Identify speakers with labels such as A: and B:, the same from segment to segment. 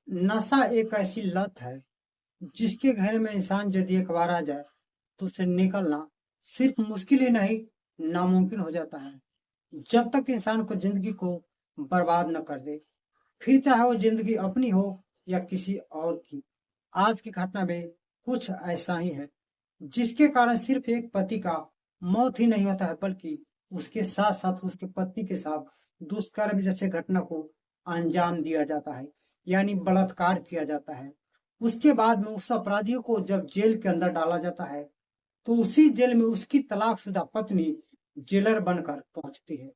A: नशा एक ऐसी लत है जिसके घर में इंसान यदि एक बार आ जाए तो उसे निकलना सिर्फ मुश्किल ही नहीं नामुमकिन हो जाता है। जब तक इंसान को जिंदगी को बर्बाद न कर दे, फिर चाहे वो जिंदगी अपनी हो या किसी और की। आज की घटना में कुछ ऐसा ही है जिसके कारण सिर्फ एक पति का मौत ही नहीं होता है बल्कि उसके साथ साथ उसके पत्नी के साथ दुष्कर्म जैसे घटना को अंजाम दिया जाता है, यानी बलात्कार किया जाता है। उसके बाद में उस अपराधियों को जब जेल के अंदर डाला जाता है तो उसी जेल में उसकी तलाकशुदा पत्नी जेलर बनकर पहुंचती है।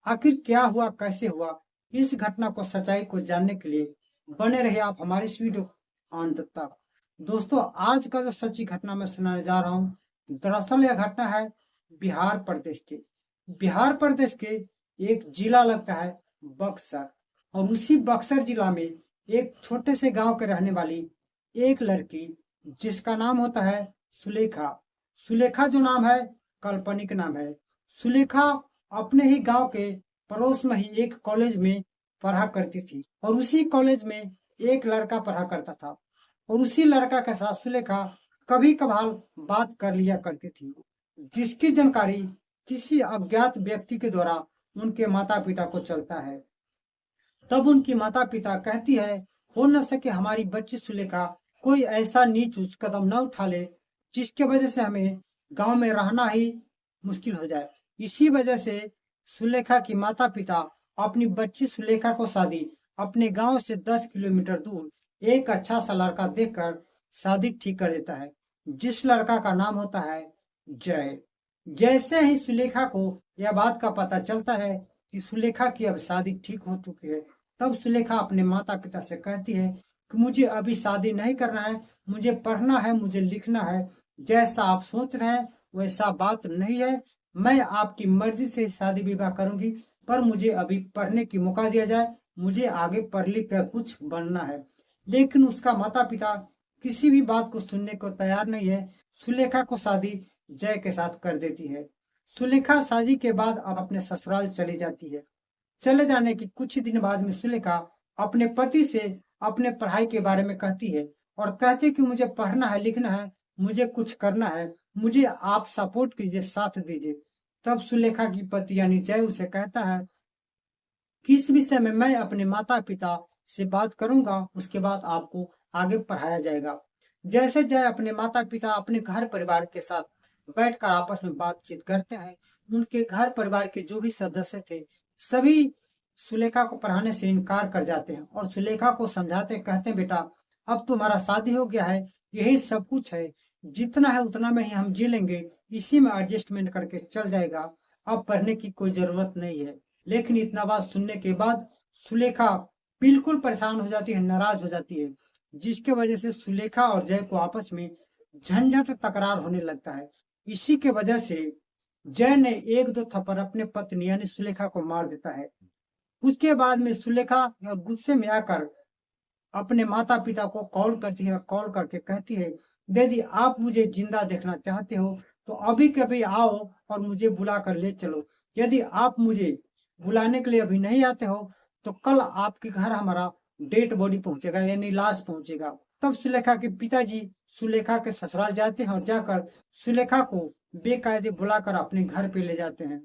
A: आखिर क्या हुआ, कैसे हुआ, इस घटना को सच्चाई को जानने के लिए बने रहे आप हमारी इस वीडियो अंत तक। दोस्तों, आज का जो सच्ची घटना मैं सुनाने जा रहा हूँ, दरअसल यह घटना है बिहार प्रदेश के। बिहार प्रदेश के एक जिला लगता है बक्सर, और उसी बक्सर जिला में एक छोटे से गांव के रहने वाली एक लड़की जिसका नाम होता है सुलेखा। सुलेखा जो नाम है काल्पनिक नाम है। सुलेखा अपने ही गांव के पड़ोस में ही एक कॉलेज में पढ़ा करती थी, और उसी कॉलेज में एक लड़का पढ़ा करता था, और उसी लड़का के साथ सुलेखा कभी कभार बात कर लिया करती थी, जिसकी जानकारी किसी अज्ञात व्यक्ति के द्वारा उनके माता पिता को चलता है। तब उनकी माता पिता कहती है हो न सके हमारी बच्ची सुलेखा कोई ऐसा नीच उच्च कदम न उठा ले जिसके वजह से हमें गांव में रहना ही मुश्किल हो जाए। इसी वजह से सुलेखा की माता पिता अपनी बच्ची सुलेखा को शादी अपने गांव से 10 किलोमीटर दूर एक अच्छा सा लड़का देखकर शादी ठीक कर देता है, जिस लड़का का नाम होता है जय। जैसे ही सुलेखा को यह बात का पता चलता है कि सुलेखा की अब शादी ठीक हो चुकी है, तब सुलेखा अपने माता पिता से कहती है कि मुझे अभी शादी नहीं करना है, मुझे पढ़ना है, मुझे लिखना है। जैसा आप सोच रहे हैं वैसा बात नहीं है, मैं आपकी मर्जी से शादी विवाह करूंगी, पर मुझे अभी पढ़ने की मौका दिया जाए, मुझे आगे पढ़ लिख कर कुछ बनना है। लेकिन उसका माता पिता किसी भी बात को सुनने को तैयार नहीं है। सुलेखा को शादी जय के साथ कर देती है। सुलेखा शादी के बाद अब अपने ससुराल चली जाती है। चले जाने के कुछ ही दिन बाद में सुलेखा अपने पति से अपने पढ़ाई के बारे में कहती है, और कहती है कि मुझे पढ़ना है, लिखना है, मुझे कुछ करना है, मुझे आप सपोर्ट कीजिए, साथ दीजिए। तब सुलेखा की पति यानी जय उसे कहता है कि इस विषय में मैं अपने माता पिता से बात करूंगा, उसके बाद आपको आगे पढ़ाया जाएगा। जैसे जय अपने माता पिता अपने घर परिवार के साथ बैठकर आपस में बातचीत करते हैं, उनके घर परिवार के जो भी सदस्य थे सभी सुलेखा को पढ़ाने से इनकार कर जाते हैं, और सुलेखा को समझाते कहते हैं बेटा अब तुम्हारा शादी हो गया है, यही सब कुछ है, जितना है उतना में ही हम जी लेंगे, इसी में एडजस्टमेंट करके चल जाएगा, अब पढ़ने की कोई जरूरत नहीं है। लेकिन इतना बात सुनने के बाद सुलेखा बिल्कुल परेशान हो जाती है, नाराज हो जाती है, जिसके वजह से सुलेखा और जय को आपस में झंझट तकरार होने लगता है। इसी के वजह से जय ने एक दो थप्पड़ अपने पत्नी यानी सुलेखा को मार देता है। उसके बाद में सुलेखा गुस्से में आकर अपने माता पिता को कॉल करती है, और कॉल करके कहती है दीदी आप मुझे जिंदा देखना चाहते हो तो अभी कभी आओ और मुझे बुला कर ले चलो। यदि आप मुझे बुलाने के लिए अभी नहीं आते हो तो कल आपके घर हमारा डेड बॉडी पहुंचेगा यानी लाश पहुंचेगा। तब सुलेखा के पिताजी सुलेखा के ससुराल जाते हैं और जाकर सुलेखा को बेकायदे बुलाकर अपने घर पे ले जाते हैं।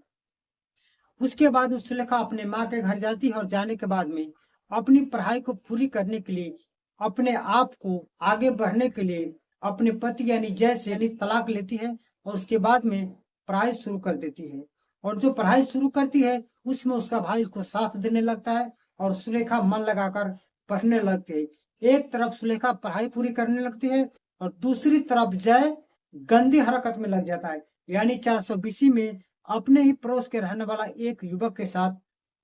A: उसके बाद में सुलेखा अपने माँ के घर जाती है, और जाने के बाद में अपनी पढ़ाई को पूरी करने के लिए, अपने आप को आगे बढ़ने के लिए अपने पति यानी जय से यानी तलाक लेती है, और उसके बाद में पढ़ाई शुरू कर देती है। और जो पढ़ाई शुरू करती है उसमें उसका भाई उसको साथ देने लगता है, और सुलेखा मन लगाकर पढ़ने लगती है। एक तरफ सुलेखा पढ़ाई पूरी करने लगती है और दूसरी तरफ जय गंदी हरकत में लग जाता है, यानी 420 में अपने ही पड़ोस के रहने वाला एक युवक के साथ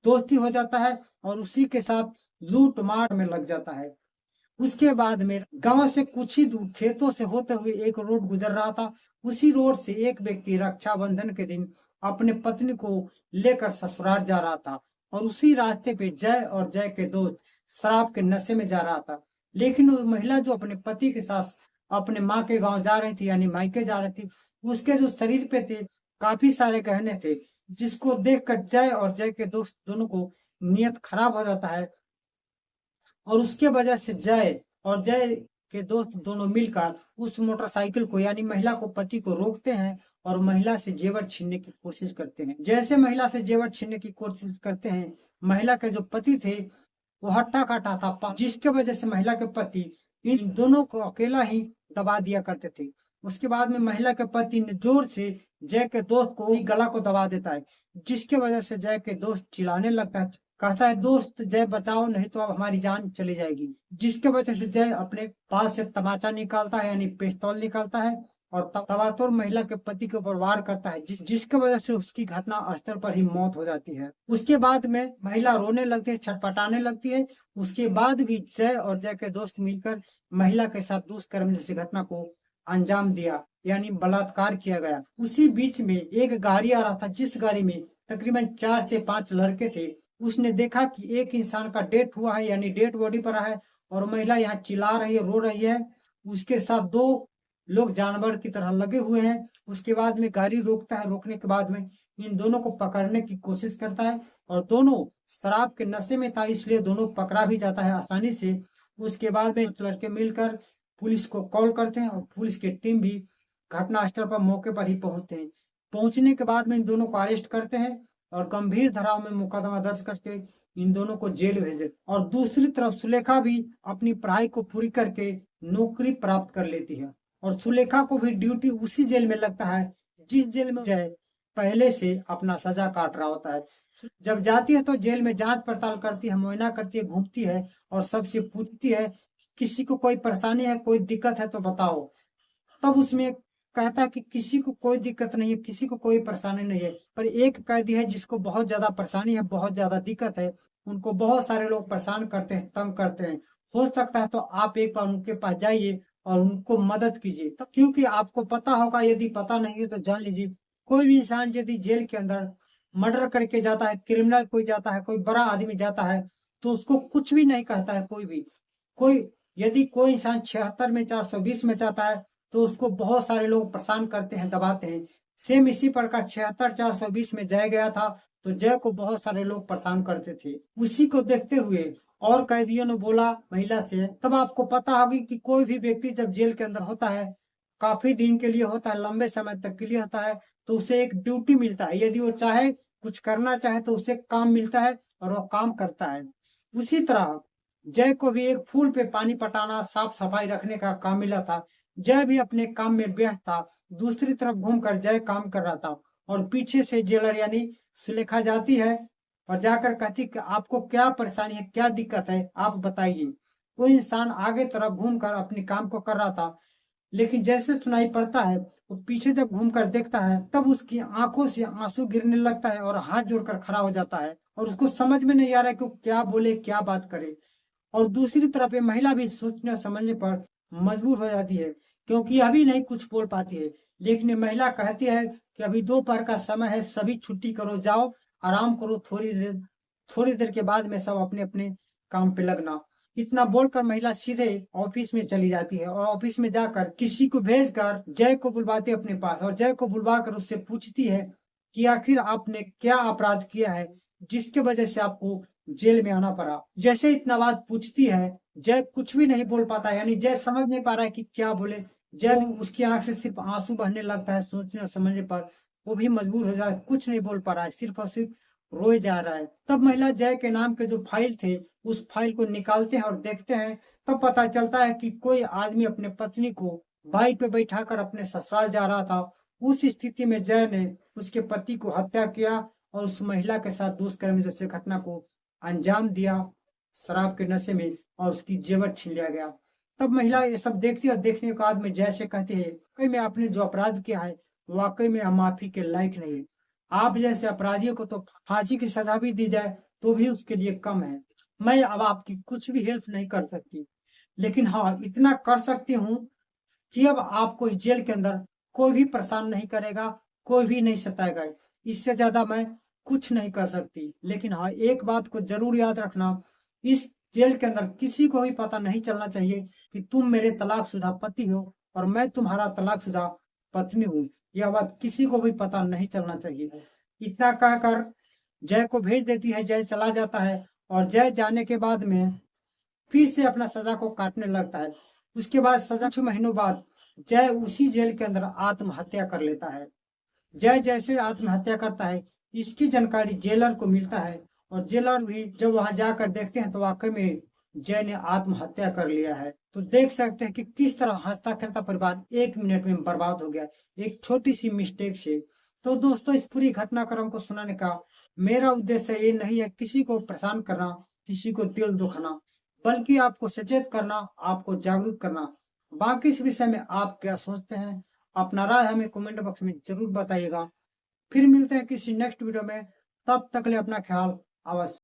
A: दोस्ती हो जाता है, और उसी के साथ लूट मार में लग जाता है। उसके बाद में गांव से कुछ ही दूर खेतों से होते हुए एक रोड गुजर रहा था। उसी रोड से एक व्यक्ति रक्षाबंधन के दिन अपने पत्नी को लेकर ससुराल जा रहा था, और उसी रास्ते पे जय और जय के दोस्त शराब के नशे में जा रहा था। लेकिन वो महिला जो अपने पति के साथ अपने माँ के गांव जा रही थी यानी मायके जा रही थी, उसके जो शरीर पे थे काफी सारे गहने थे, जिसको देखकर जय और जय के दोस्त दोनों को नियत खराब हो जाता है, और उसके वजह से जय और जय के दोस्त दोनों मिलकर उस मोटरसाइकिल को यानी महिला को पति को रोकते हैं और महिला से जेवर छीनने की कोशिश करते हैं। जैसे महिला से जेवर छीनने की कोशिश करते हैं, महिला के जो पति थे वो हट्टा कट्टा था, जिसके वजह से महिला के पति इन दोनों को अकेला ही दबा दिया करते थे। उसके बाद में महिला के पति ने जोर से जय के दोस्त को गला को दबा देता है, जिसके वजह से जय के दोस्त चिल्लाने लगता है, कहता है दोस्त जय बचाओ नहीं तो अब हमारी जान चली जाएगी। जिसके वजह से जय अपने पास से तमाचा निकालता है यानी पिस्तौल निकालता है और ताबड़तोड़ महिला के पति के ऊपर वार करता है, जिसके वजह से उसकी घटना स्थल पर ही मौत हो जाती है। उसके बाद में महिला रोने लगती है, छटपटाने लगती है। उसके बाद भी जय और जय के दोस्त मिलकर महिला के साथ दुष्कर्म जैसी घटना को अंजाम दिया यानी बलात्कार किया गया। उसी बीच में एक गाड़ी आ रहा था, जिस गाड़ी में तकरीबन 4 से 5 लड़के थे। उसने देखा कि एक इंसान का डेथ हुआ है यानी डेड बॉडी पर है और महिला यहाँ चिल्ला रही है, रो रही है। उसके साथ 2 लोग जानवर की तरह लगे हुए हैं। उसके बाद में गाड़ी रोकता है, रोकने के बाद में इन दोनों को पकड़ने की कोशिश करता है और दोनों शराब के नशे में था, इसलिए दोनों पकड़ा भी जाता है आसानी से। उसके बाद में लड़के मिलकर पुलिस को कॉल करते हैं और पुलिस की टीम भी घटनास्थल पर मौके पर ही पहुंचते हैं। पहुंचने के बाद में इन दोनों को अरेस्ट करते हैं और गंभीर धाराओं में मुकदमा दर्ज करके इन दोनों को जेल भेज देते। और दूसरी तरफ सुलेखा भी अपनी पढ़ाई को पूरी करके नौकरी प्राप्त कर लेती है और सुलेखा को भी ड्यूटी उसी जेल में लगता है जिस जेल में जय पहले से अपना सजा काट रहा होता है। जब जाती है तो जेल में जांच पड़ताल करती है, मुआयना करती है, घूमती है और सबसे पूछती है किसी को कोई परेशानी है, कोई दिक्कत है तो बताओ। तब उसमें कहता है कि किसी को कोई दिक्कत नहीं है, किसी को कोई परेशानी नहीं है, पर एक कैदी है जिसको बहुत ज्यादा परेशानी है, बहुत ज्यादा दिक्कत है। उनको बहुत सारे लोग परेशान करते हैं, तंग करते हैं। हो सकता है तो आप एक बार उनके पास जाइए और उनको मदद कीजिए। तो क्योंकि आपको पता होगा, यदि पता नहीं है तो जान लीजिए, कोई भी इंसान यदि जेल के अंदर मर्डर करके जाता है, क्रिमिनल कोई जाता है, कोई बड़ा आदमी जाता है, तो उसको कुछ भी नहीं कहता है कोई भी। कोई यदि कोई इंसान 76 में 420 में जाता है तो उसको बहुत सारे लोग परेशान करते हैं, दबाते हैं। सेम इसी प्रकार 76 420 में जय गया था तो जय को बहुत सारे लोग परेशान करते थे। उसी को देखते हुए और कैदियों ने बोला महिला से, तब आपको पता होगी कि कोई भी व्यक्ति जब जेल के अंदर होता है, काफी दिन के लिए होता है, लंबे समय तक के लिए होता है, तो उसे एक ड्यूटी मिलता है। यदि वो चाहे कुछ करना चाहे तो उसे काम मिलता है और वो काम करता है। उसी तरह जय को भी एक फूल पे पानी पटाना, साफ सफाई रखने का काम मिला था। जय भी अपने काम में व्यस्त था। दूसरी तरफ घूमकर जय काम कर रहा था और पीछे से जेलर यानी सुलेखा जाती है और जाकर कहती कि आपको क्या परेशानी है, क्या दिक्कत है, आप बताइए। वो इंसान आगे तरफ घूमकर अपने काम को कर रहा था, लेकिन जैसे सुनाई पड़ता है वो पीछे जब घूमकर देखता है तब उसकी आंखों से आंसू गिरने लगता है और हाथ जोड़कर खड़ा हो जाता है और उसको समझ में नहीं आ रहा है कि वो क्या बोले, क्या बात करे। और दूसरी तरफ ये महिला भी सोचने समझने पर मजबूर हो जाती है, क्योंकि अभी नहीं कुछ बोल पाती है। लेकिन ये महिला कहती है कि अभी दोपहर का समय है, सभी छुट्टी करो, जाओ आराम करो, थोड़ी देर के बाद में सब अपने अपने काम पे लगना। इतना बोलकर महिला सीधे ऑफिस में चली जाती है और ऑफिस में जाकर किसी को भेजकर जय को बुलवाती है अपने पास और जय को बुलवाकर उससे पूछती है कि आखिर आपने क्या अपराध किया है जिसके वजह से आपको जेल में आना पड़ा। जैसे इतना बात पूछती है, जय कुछ भी नहीं बोल पाता, यानी जय समझ नहीं पा रहा है कि क्या बोले। जय उसकी आंख से सिर्फ आंसू बहने लगता है सोचने और समझने पर। वो भी मजबूर हो जाता है, कुछ नहीं बोल पा रहा है, सिर्फ और सिर्फ रोए जा रहा है। तब महिला जय के नाम के जो फाइल थे उस फाइल को निकालते हैं और देखते हैं। तब पता चलता है कि कोई आदमी अपने पत्नी को बाइक पे बैठाकर अपने ससुराल जा रहा था। उस स्थिति में जय ने उसके पति को हत्या किया और उस महिला के साथ दुष्कर्म जैसे घटना को अंजाम दिया शराब के नशे में और उसकी जेवर छीन लिया गया। तब महिला ये सब देखती है और देखने के बाद में जैसे कहती है कि मैं आपने जो अपराध किया है वाकई में माफी के लायक नहीं है। आप जैसे अपराधियों को तो फांसी की सजा भी दी जाए तो भी उसके लिए कम है। मैं अब आपकी कुछ भी हेल्प नहीं कर सकती, लेकिन हाँ इतना कर सकती हूँ कि अब आपको इस जेल के अंदर कोई भी परेशान नहीं करेगा, कोई भी नहीं सताएगा। इससे ज्यादा मैं कुछ नहीं कर सकती। लेकिन हाँ एक बात को जरूर याद रखना, इस जेल के अंदर किसी को भी पता नहीं चलना चाहिए कि तुम मेरे तलाकशुदा पति हो और मैं तुम्हारा तलाकशुदा पत्नी हूँ। यह बात किसी को भी पता नहीं चलना चाहिए। इतना कहकर जय को भेज देती है, जय चला जाता है और जय जाने के बाद में फिर से अपना सजा को काटने लगता है। उसके बाद सजा कुछ महीनों बाद जय उसी जेल के अंदर आत्महत्या कर लेता है। जय जैसे आत्महत्या करता है, इसकी जानकारी जेलर को मिलता है और जेलर भी जब वहां जाकर देखते हैं तो वाकई में जय ने आत्महत्या कर लिया है। तो देख सकते हैं कि किस तरह हंसता खेलता परिवार 1 मिनट में बर्बाद हो गया, एक छोटी सी मिस्टेक से। तो दोस्तों, इस पूरी घटनाक्रम को सुनाने का मेरा उद्देश्य ये नहीं है किसी को परेशान करना, किसी को दिल दुखाना, बल्कि आपको सचेत करना, आपको जागरूक करना। बाकी इस विषय में आप क्या सोचते हैं, अपना राय हमें कमेंट बॉक्स में जरूर बताइएगा। फिर मिलते हैं किसी नेक्स्ट वीडियो में, तब तक के लिए अपना ख्याल अवश्य